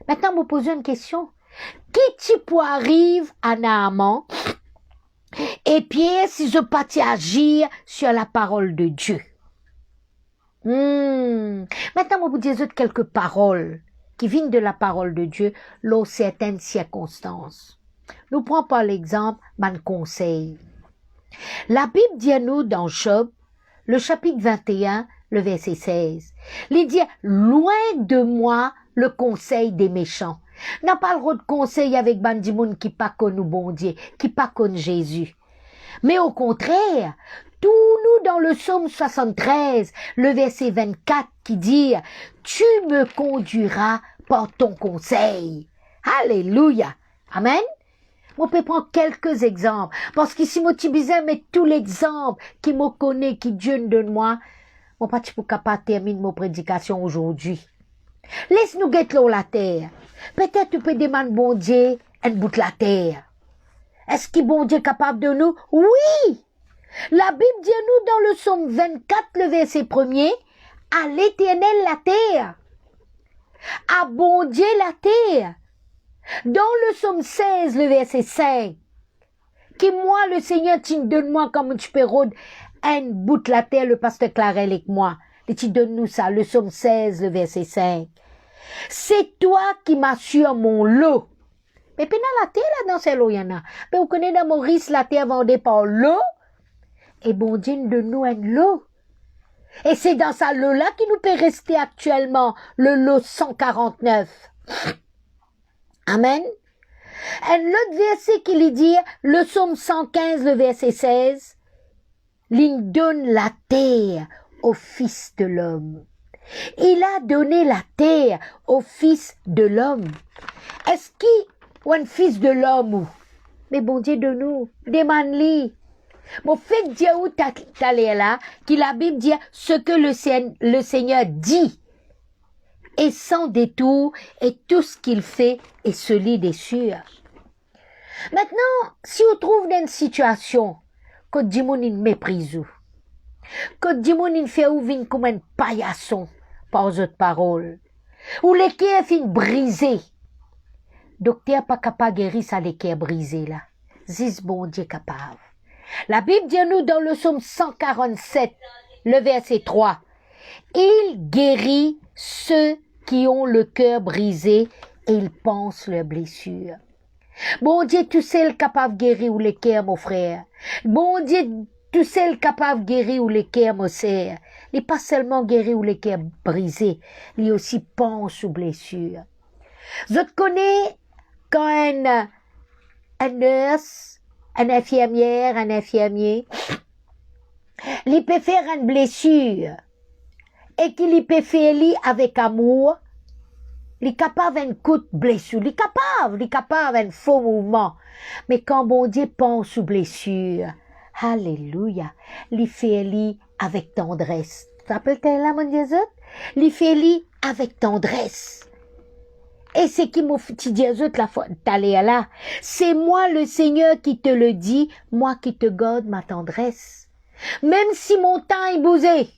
Maintenant, vous posez une question. Qui tu peux arriver à Naaman et Pierre si je pas agir sur la parole de Dieu? Maintenant, vous disez quelques paroles qui viennent de la parole de Dieu dans certaines circonstances. Nous prenons par l'exemple mon conseil. La Bible dit à nous dans Job, le chapitre 21, le verset 16, il dit « Loin de moi le conseil des méchants. » N'a pas le droit de conseil avec bandimoun qui pas connu bon Dieu, qui pas connu Jésus. Mais au contraire, tout nous dans le psaume 73, le verset 24 qui dit « Tu me conduiras par ton conseil. » Alléluia. Amen. On peut prendre quelques exemples. Parce qu'ici, moi, tu disais, mais tous les exemples qui me connaissent, qui Dieu me donne moi, mon pas tu peux capable terminer mon prédication aujourd'hui. Laisse-nous guetter l'eau la terre. Peut-être tu peux demander bon Dieu un bout de la terre. Est-ce que bon Dieu est capable de nous? Oui! La Bible dit à nous dans le psaume 24, le verset 1er, à l'Éternel la terre. À bon Dieu la terre. Dans le psaume 16, le verset 5, qui moi, le Seigneur, tu donne-moi comme tu peux rôder un bout de la terre, le pasteur Clarel avec moi. Et tu donnes-nous ça, le psaume 16, le verset 5. C'est toi qui m'assures mon lot. Mais puis dans la terre, là, dans ce lot, il y en a. Mais vous connaissez dans Maurice, la terre vendée par l'eau. Et bon Dieu, donne-nous un lot. Et c'est dans ça lot-là qui nous peut rester actuellement, le lot 149. Amen. Un autre verset qui lui dit, le psaume 115, le verset 16, il donne la terre au Fils de l'homme. Il a donné la terre au Fils de l'homme. Est-ce qu'il y a un Fils de l'homme? Mais bon Dieu de nous, demande-lui. Bon, fait Dieu où t'as là, qui la Bible dit ce que le Seigneur dit. Et sans détour, et tout ce qu'il fait est solide et sûr. Maintenant, si on trouve dans une situation, que Dimon il méprise ou, que Dimon il fait ou vin comme un paillasson, par autres paroles, ou l'équerre fin brisé, docteur pas capable de guérir ça l'équerre brisé là. Zis bon Dieu capable. La Bible dit à nous dans le psaume 147, le verset 3, il guérit ceux qui ont le cœur brisé et ils pensent leurs blessures. Bon Dieu, tu sais le capable de guérir ou le cœur, mon frère. Bon Dieu, tu sais le capable de guérir ou le cœur, mon sœur. Il n'est pas seulement guéri ou le cœur brisé, il aussi pense aux blessures. Je te connais quand un nurse, un infirmière, un infirmier, il peut faire une blessure et qu'il peut faire avec amour, il est capable d'un coup de blessure, il est capable d'un faux mouvement. Mais quand bon Dieu pense aux blessures, alléluia, il fait avec tendresse. Tu te rappelles là, mon Dieu? Il fait avec tendresse. Et c'est qui m'a dit Dieu la fois t'allais là? C'est moi le Seigneur qui te le dit, moi qui te garde ma tendresse. Même si mon temps est bousé,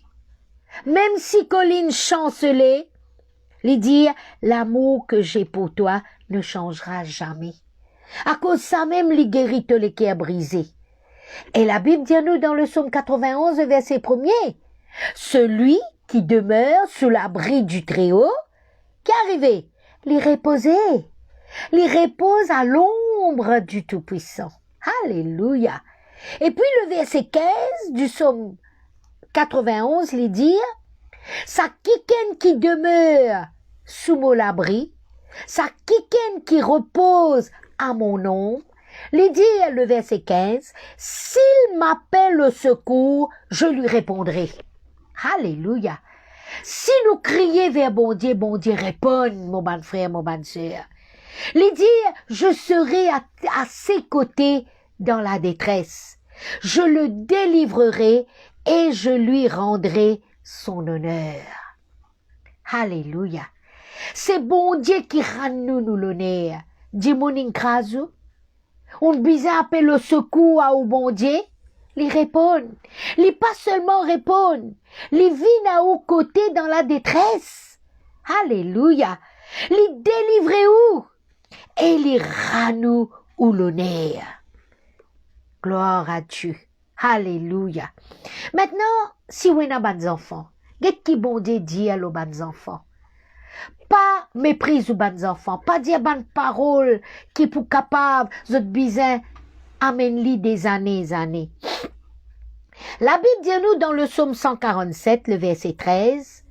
même si colline chancelée, lui dire l'amour que j'ai pour toi ne changera jamais. À cause de ça même, il guérit tous les cœurs brisés. Et la Bible dit à nous dans le psaume 91, verset 1er, celui qui demeure sous l'abri du Très-Haut, qui est arrivé, l'y repose à l'ombre du Tout-Puissant. Alléluia. Et puis le verset 15 du psaume 91, lui dit, sa quiquenne qui demeure sous mon abri, sa quiquenne qui repose à mon ombre, lui dit le verset 15, s'il m'appelle au secours, je lui répondrai. Alléluia. Si nous crions vers bon Dieu répond, mon bon frère, mon bonne sœur. Lui dit, je serai à ses côtés dans la détresse. Je le délivrerai et je lui rendrai son honneur. Alléluia. C'est bon Dieu qui rend nous l'honneur. Dis-moi une on besoin appeler le secours au bon Dieu. Il répond. Il pas seulement répond. Il vient à aux côtés dans la détresse. Alléluia. Il délivre où? Et il rend nous l'honneur. Gloire à Dieu. Alléluia. Maintenant, si vous avez des enfants, qu'est-ce que bon Dieu dit à les enfants? Pas méprise aux bonnes enfants, pas dire bonne parole qui pour capable de besoin amène-li des années. La Bible dit nous dans le psaume 147, le verset 13,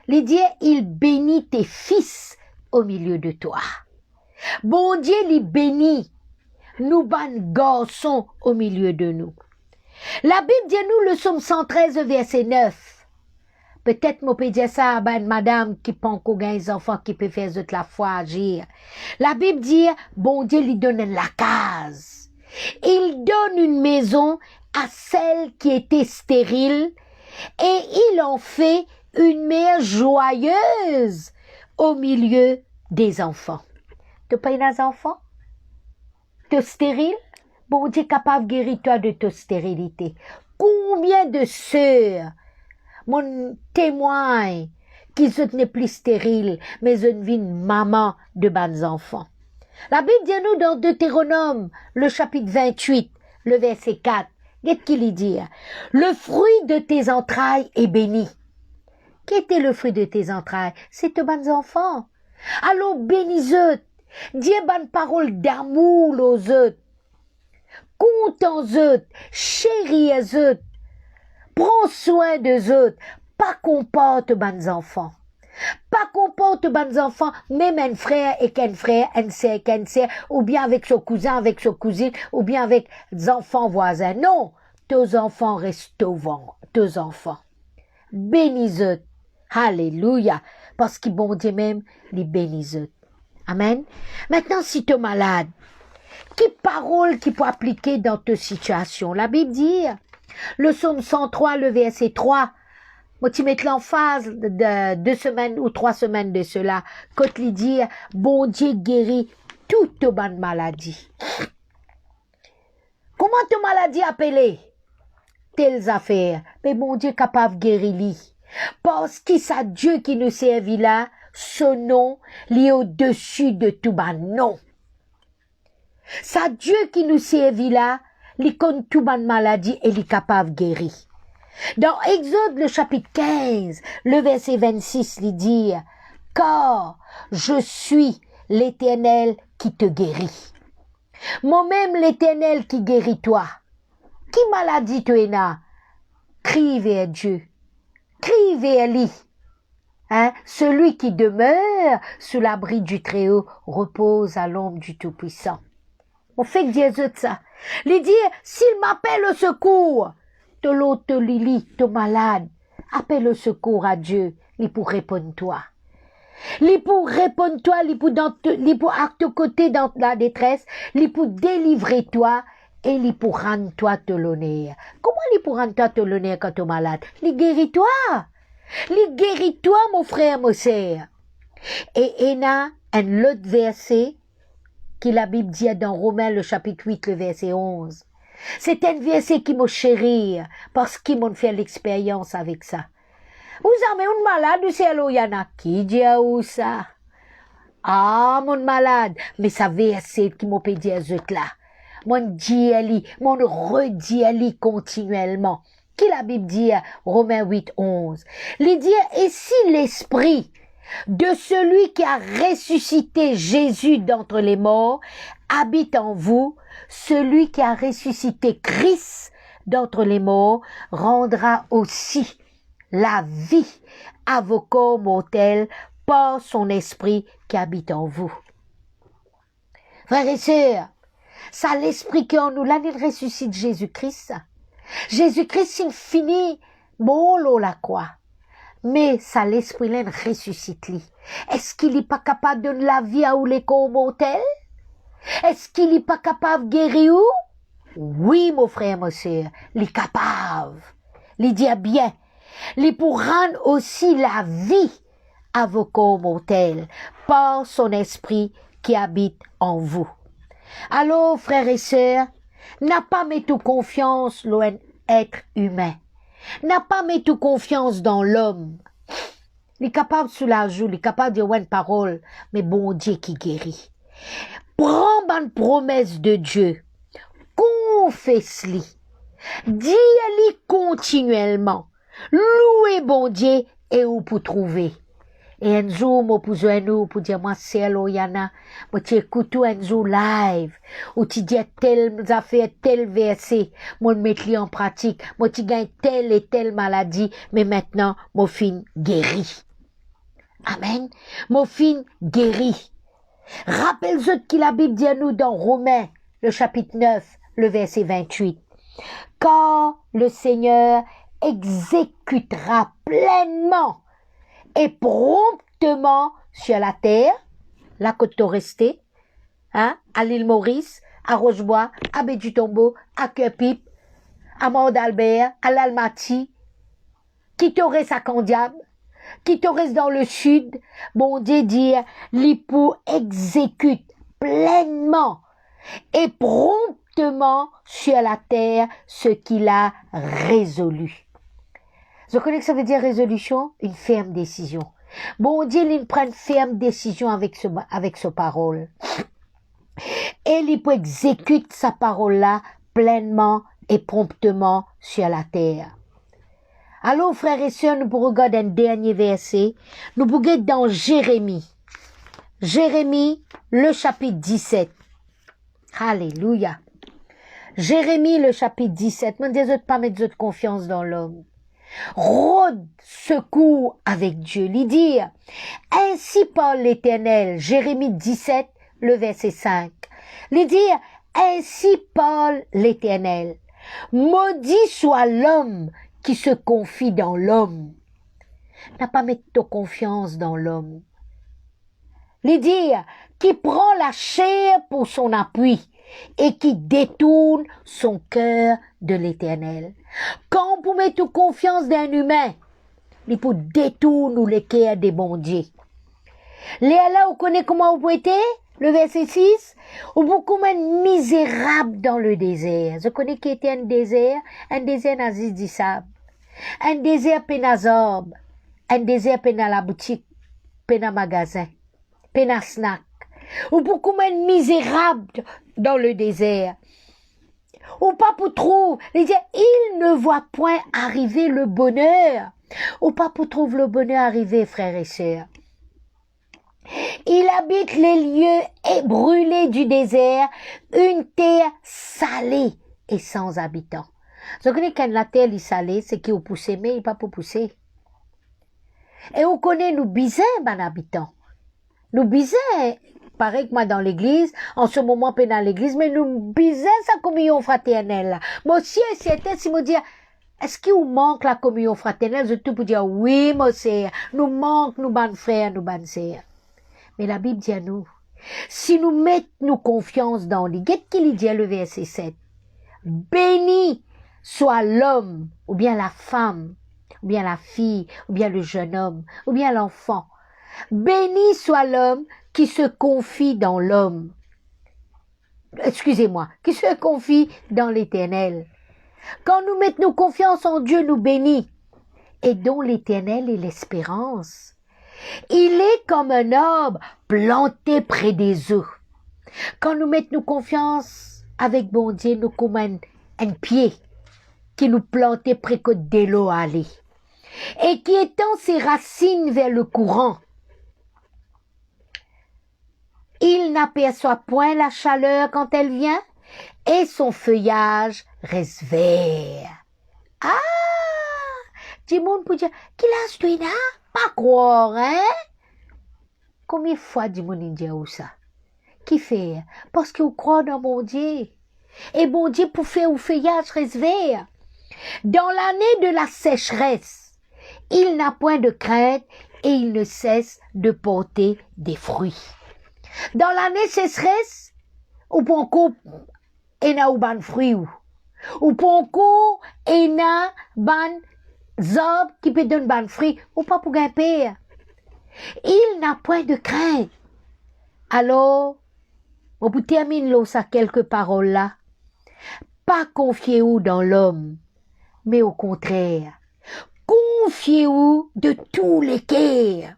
il dit il bénit tes fils au milieu de toi. Bon Dieu il bénit nous bonnes garçons au milieu de nous. La Bible dit nous le psaume 113, verset 9. Peut-être moi peut dire ça à une madame qui pense qu'on a des enfants qui peut faire toute la foi agir. La Bible dit, bon Dieu lui donne la case. Il donne une maison à celle qui était stérile et il en fait une mère joyeuse au milieu des enfants. Tu pas des enfants? Tu es stérile? Bon Dieu est capable de guérir toi de ta stérilité. Combien de sœurs mon témoin qui n'est plus stérile, mais une vie maman de bons enfants. La Bible dit nous dans Deutéronome, le chapitre 28, le verset 4, qu'est-ce qu'il dit? Le fruit de tes entrailles est béni. Qui était le fruit de tes entrailles? C'est tes bons enfants. Alors bénis-eux. Dis bonne parole d'amour aux autres. Compte-en-eux, chéris-eux. Prends soin d'eux autres. Pas comporte bonnes enfants. Pas comporte bonnes enfants, même un frère et qu'un frère, un sœur, ou bien avec son cousin, avec son cousine, ou bien avec des enfants voisins. Non, tes enfants restent tes enfants. Bénis-eux. Alléluia. Parce qu'ils bon Dieu même, les bénis-eux. Amen. Maintenant, si tu es malade, quelle parole qui peut appliquer dans ta situation? La Bible dit, le psaume 103, le verset 3, moi tu mets l'emphase de 2 semaines ou 3 semaines de cela, quand il dit, bon Dieu guérit toute bonne maladie. Comment ta maladie appelée? Telles affaires. Mais bon Dieu est capable de guérir. Parce que c'est Dieu qui nous servit là, ce nom, est au-dessus de tout nom. C'est Dieu qui nous servit là, il connaît tout bonne maladie et il est capable de guérir. Dans Exode, le chapitre 15, le verset 26, il dit, car je suis l'Éternel qui te guérit. Moi-même l'Éternel qui guérit toi. Qui maladie tu es là? Crie vers Dieu. Crie vers lui. Celui qui demeure sous l'abri du Très-Haut repose à l'ombre du Tout-Puissant. On fait que Dieu ça. Il dit, s'il m'appelle au secours, de l'autre Lili, de malade, appelle au secours à Dieu, il pour répondre toi. Il pour répondre toi, il pour à ton côté dans la détresse, il pour délivrer toi, et il pour rendre toi te l'honneur. Comment il pour rendre toi te l'honneur quand tu es malade? Il guérit toi. Il guérit toi, mon frère, mon sœur. Et il y a un autre verset qui la Bible dit dans Romains, le chapitre 8, le verset 11. C'est un verset qui m'a chéri, parce qu'il m'a fait l'expérience avec ça. Vous avez un malade, c'est alors il y en a qui dit où ça? Ah, mon malade, mais ça verset qui m'a dit à eux là. Mon dit mon redit continuellement. Qui la Bible dit, Romains 8, 11. Il dit, et si l'esprit de celui qui a ressuscité Jésus d'entre les morts habite en vous, celui qui a ressuscité Christ d'entre les morts rendra aussi la vie à vos corps mortels par son esprit qui habite en vous. Frères et sœurs, ça l'esprit qui en nous, là, il ressuscite Jésus-Christ. Jésus-Christ, il finit, bon, la croix. Mais ça l'esprit là ressuscite lui. Est-ce qu'il n'est pas capable de donner la vie à ou les corps mortels? Est-ce qu'il n'est pas capable de guérir ou? Oui, mon frère, mon sœur, il est capable. Il dit bien. Il pour rendre aussi la vie à vos corps mortels par son esprit qui habite en vous. Alors, frères et sœurs, n'a pas mis toute confiance dans l'être humain. N'a pas mis toute confiance dans l'homme. Il est capable de soulager, il est capable de dire une parole, mais bon Dieu qui guérit. Prends une promesse de Dieu. Confesse-lui. Dis-lui continuellement. Louez bon Dieu et où pour trouver. Et un jour, moi, pour jouer nous, pour dire, moi, c'est Yana, moi, tu écoutes un jour live, où tu dis tel affaire, tel verset, moi, mettre en pratique, moi, tu gagnes telle et telle maladie, mais maintenant, mon fin guéri. Amen. Mon fin guéri. Rappelle-vous qu'il la Bible dit à nous dans Romains, le chapitre 9, le verset 28. Car le Seigneur exécutera pleinement et promptement sur la terre, la côte restée, hein, à l'île Maurice, à Rochebois, à Baie-du-Tombeau, à Cœur-Pipe, à Mort d'Albert, à l'Almaty, qui t'aurait sa Candiable, qui t'aurait dans le sud, bon Dieu dit, l'Ipou exécute pleinement et promptement sur la terre ce qu'il a résolu. Je connais que ça veut dire résolution, une ferme décision. Bon Dieu, il prend une ferme décision avec sa parole. Et il peut exécuter sa parole-là pleinement et promptement sur la terre. Alors, frères et sœurs, nous pourrons regarder un dernier verset. Nous pourrons être dans Jérémie. Jérémie, le chapitre 17. Alléluia. Jérémie, le chapitre 17. Ne disons pas mettre de confiance dans l'homme. Rôde secours avec Dieu. Lui dire, ainsi parle l'Éternel. Jérémie 17, le verset 5. Lui dire, ainsi parle l'Éternel. Maudit soit l'homme qui se confie dans l'homme. N'a pas mettre ta confiance dans l'homme. Lui dire, qui prend la chair pour son appui et qui détourne son cœur de l'Éternel. Quand vous mettez confiance dans un humain, il peut détourner le cœur des bons dieux. Là, vous connaissez comment vous êtes? Le verset 6, ou beaucoup moins misérable dans le désert. Je connais qui était un désert Aziz du sable, un désert pénazorbe, un désert pénal la boutique, pénal magasin, pénal snack, ou beaucoup moins misérable dans le désert. Ou pas pour trouver, il ne voit point arriver le bonheur. Ou pas pour trouver le bonheur arriver, frères et sœurs. Il habite les lieux brûlés du désert, une terre salée et sans habitants. Vous connaissez quand la terre est salée, c'est qu'il pousse, mais il n'est pas pour pousser. Et on connaît nous bisins, ben habitants. Nous bisins, pareil que moi dans l'église, en ce moment, pas dans l'église, mais nous bisins sa communion fraternelle, là. Moi aussi, c'était, si me dire, est-ce qu'il vous manque la communion fraternelle? Je tout pour dire, oui, moi, c'est, nous manque, nous, ban frères, nous, ban sœurs. Mais la Bible dit à nous, si nous mettons confiance dans lui, qu'est-ce qu'il dit à le verset 7? Béni soit l'homme, ou bien la femme, ou bien la fille, ou bien le jeune homme, ou bien l'enfant. Béni soit l'homme qui se confie dans l'homme. Excusez-moi, qui se confie dans l'Éternel. Quand nous mettons confiance en Dieu, nous bénit, et dont l'Éternel est l'espérance. Il est comme un arbre planté près des eaux. Quand nous mettons confiance avec bon Dieu, nous comme un pied qui nous plantait près de l'eau à aller. Et qui étend ses racines vers le courant. Il n'aperçoit point la chaleur quand elle vient, et son feuillage reste vert. Ah! Du monde pour dire, qui l'a tu là? Pas croire, hein? Combien de fois du monde dit où ça? Qui fait? Parce qu'il croit dans mon Dieu. Et bon Dieu pour faire au feuillage reste vert. Dans l'année de la sécheresse, il n'a point de crainte et il ne cesse de porter des fruits. Dans l'année sécheresse, ou pour encore, il n'a pas de fruits. Ou pour encore, il n'a pas zob qui peut donner ban fruit ou pas pour gagner. Il n'a point de crainte. Alors, on vous termine là, ça quelques paroles là. Pas confiez-vous dans l'homme, mais au contraire, confiez-vous de tous les cœurs.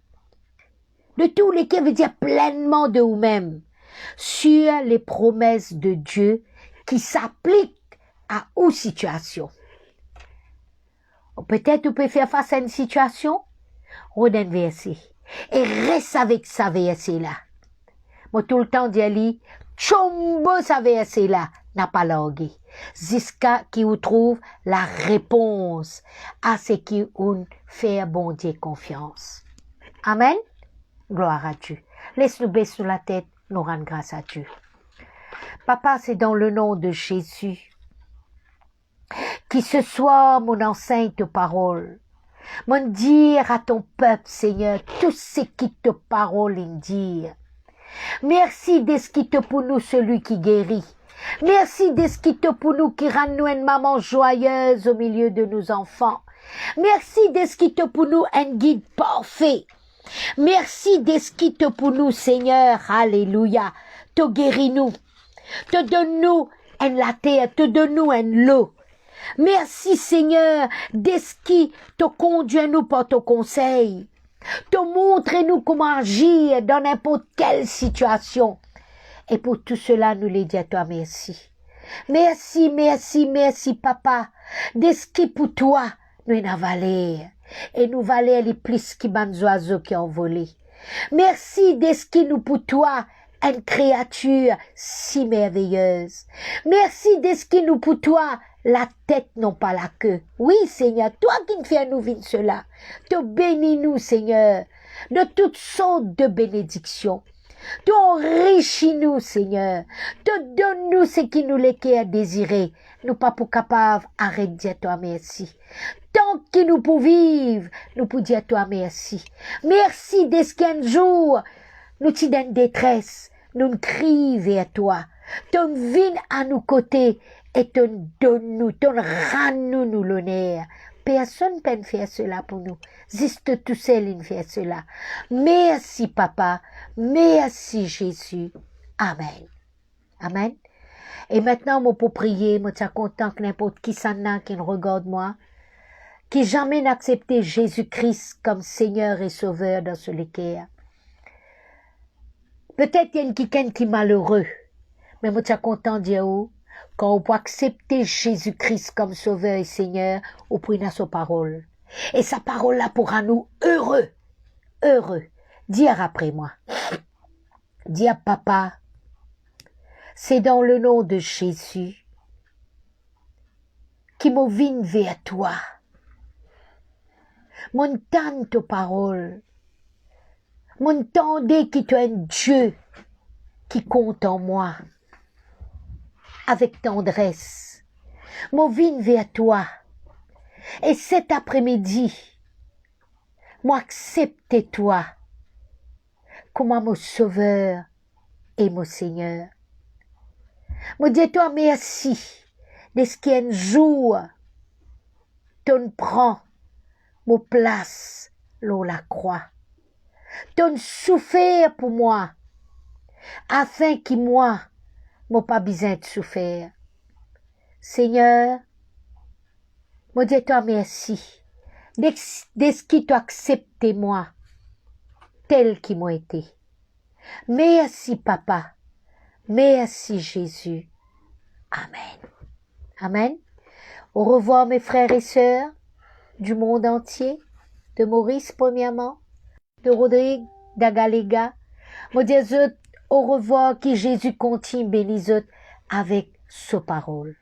De tous les cœurs veut dire pleinement de vous-même, sur les promesses de Dieu qui s'appliquent à une situation. Peut-être vous pouvez faire face à une situation, on donne verset. Et reste avec ça verset-là. Moi, tout le temps, dit, chombo ça verset-là, n'a pas largué. Jusqu'à qui vous trouve la réponse à ce qui vous fait bon Dieu confiance. Amen. Gloire à Dieu. Laisse-nous baisser la tête, nous rendre grâce à Dieu. Papa, c'est dans le nom de Jésus. Qui ce soir, mon enseigne de parole. Mon dire à ton peuple, Seigneur, tout ce qui te parole in dire. Merci d'esquiter pour nous celui qui guérit. Merci d'esquiter pour nous qui rend nous une maman joyeuse au milieu de nos enfants. Merci d'esquiter pour nous un guide parfait. Merci d'esquiter pour nous, Seigneur, alléluia. Te guéris-nous. Te donne-nous la terre, te donne-nous l'eau. Merci, Seigneur, d'esquiter te conduire nous par ton conseil. Te montrer nous comment agir dans n'importe quelle situation. Et pour tout cela, nous les disons à toi merci. Merci, merci, merci, papa. D'esquiter pour toi, nous en valer. Et nous valer les plus qui les oiseaux qui ont volé. Merci d'esquiter nous pour toi, une créature si merveilleuse. Merci d'esquiter nous pour toi, la tête non pas la queue. Oui, Seigneur, toi qui nous fais nous vivre cela, te bénis-nous, Seigneur, de toutes sortes de bénédictions. Te enrichis-nous, Seigneur. Te donne-nous ce qui nous l'est désiré. Nous pas pour capables, arrête de dire toi merci. Tant que nous pouvons vivre, nous pouvons dire toi merci. Merci dès qu'un jour, nous t'y donne détresse, nous nous crions vers toi. Ton viens à nos côtés et ton donne-nous, ton rends-nous l'honneur. Personne ne peut faire cela pour nous. Juste tout seul, il fait cela. Merci, papa. Merci, Jésus. Amen. Amen. Et maintenant, moi, pour prier, moi, suis content que n'importe qui s'en a, qui regarde moi, qui jamais n'a accepté Jésus-Christ comme Seigneur et Sauveur dans ce cœur. Peut-être il y a quelqu'un qui est malheureux, mais moi, suis content de dire, quand on peut accepter Jésus-Christ comme Sauveur et Seigneur, on peut dans sa parole. Et sa parole-là pourra nous heureux, heureux. Dire après moi. Dire papa, c'est dans le nom de Jésus qui me vient vers toi. Mon tante parole. Mon tendé qui tu es un Dieu qui compte en moi. Avec tendresse. Mon vine vers toi. Et cet après-midi, moi accepte toi comme mon sauveur et mon Seigneur. Moi dis toi merci de ce qu'un jour, tu prends mon place l'eau la croix. Tu souffert pour moi, afin que moi, moi pas besoin de souffrir. Seigneur, moi dis toi merci de ce qui t'a accepté moi, tel qu'il m'a été. Merci papa, merci Jésus. Amen. Amen. Au revoir mes frères et sœurs du monde entier, de Maurice premièrement, de Rodrigue, d'Agalega. Moi dis au revoir, que Jésus continue bénisse avec sa parole.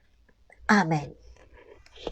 Amen.